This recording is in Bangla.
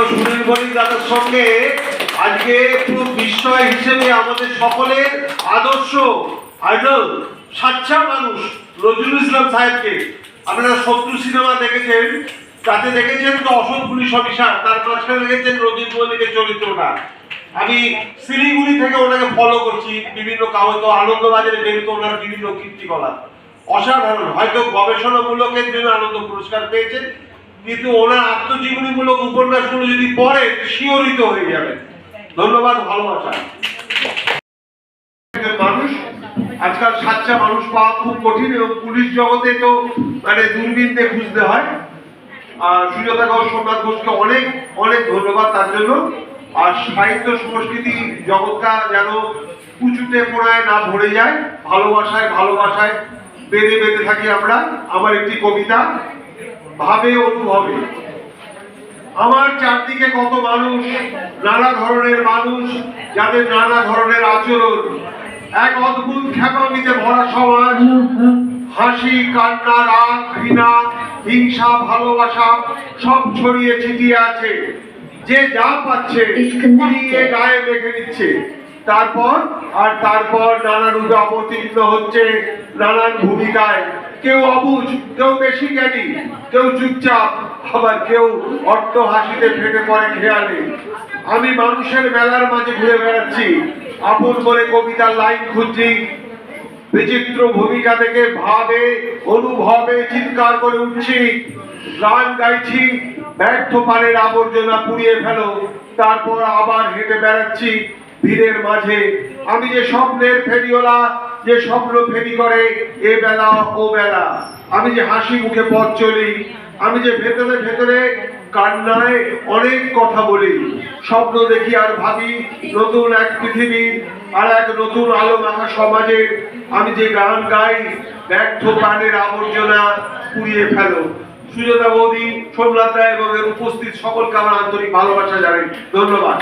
সুনীল বণিক দাদার সঙ্গে আজকে পুরো বিস্ময় হিসেবে আমাদের সকলের আদর্শ আইডল সাচ্চা মানুষ নজরুল ইসলাম সাহেবকে আপনারা শত্রু সিনেমা দেখেছেন, তাতে দেখেছেন তো অসৎ পুলিশ অফিসার, তার মাঝখানে দেখেছেন রঞ্জিত মল্লিকের চরিত্রটা। আমি শিলিগুড়ি থেকে ওনাকে ফলো করছি, বিভিন্ন কাগজ আনন্দবাজারে বেরোতো ওনার বিভিন্ন কীর্তিকলাপ অসাধারণ। হয়তো গবেষণামূলকের জন্য আনন্দ পুরস্কার পেয়েছেন, কিন্তু ওনার আত্মজীবনীমূলক উপন্যাসগুলো যদি পড়ে শিহরিত হয়ে যাবে। ধন্যবাদ, ভালোবাসা। মানুষ আজকাল সাচ্চা মানুষ পাওয়া খুব কঠিন, এবং পুলিশ জগতে তো মানে দূরবীন দিয়ে খুঁজতে হয়। আর সুজাতা ঘোষ, সোমনাথ ঘোষকে অনেক অনেক ধন্যবাদ তার জন্য। আর সাহিত্য সংস্কৃতি জগৎটা যেন উঁচুতে পোড়ায় না ভরে যায়, ভালোবাসায় ভালোবাসায় বেঁধে বেঁধে থাকি আমরা। আমার একটি কবিতা, ভাবে অনুভবে। আমার চারদিকে কত মানুষ, নানা ধরনের মানুষ, যাদের নানা ধরনের আচরণ, এক অদ্ভুত খ্যাপামিতে ভরা সমাজ। হাসি, কান্না, রাগ, ঘৃণা, হিংসা, ভালোবাসা সব ছড়িয়ে ছিটিয়ে আছে। যে যা পাচ্ছে নিয়ে গায়ে মেখে নিচ্ছে। তারপর নানা রূপে অবতীর্ণ হচ্ছে নানান ভূমিকায়। কেউ অবুঝ, কেউ বেশি জ্ঞানী, কেউ চুপচাপ, আবার কেউ অট্ট হাসিতে ফেটে পড়ে খেয়ালে। আমি মানুষের মেলার মাঝে ঘুরে বেড়াচ্ছি, আপন বলে কবিতার লাইন খুঁজছি। বিচিত্র ভূমিকা থেকে ভাবে অনুভবে চিৎকার করে উঠছি, গান গাইছি। ব্যর্থ পানের আবর্জনা পুড়িয়ে ফেলো, তারপর আবার হেঁটে বেড়াচ্ছি ভিড়ের মাঝে। আমি যে স্বপ্নের ফেরিওয়ালা, যে স্বপ্ন ফেরি করে এ বেলা ও বেলা। আমি যে হাসি মুখে পথ চলি, আমি যে ভেতরে ভেতরে কান্নায় অনেক কথা বলি। স্বপ্ন দেখি আর ভাবি নতুন এক পৃথিবীর আর এক নতুন আলো মাখা সমাজে। আমি যে গান গাই, ব্যর্থ প্রাণের আবর্জনা পুড়িয়ে ফেলো। সুজাতা বৌদি, সোমনাথ রায় এবং এর উপস্থিত সকলকে আমার আন্তরিক ভালোবাসা জানাই। ধন্যবাদ।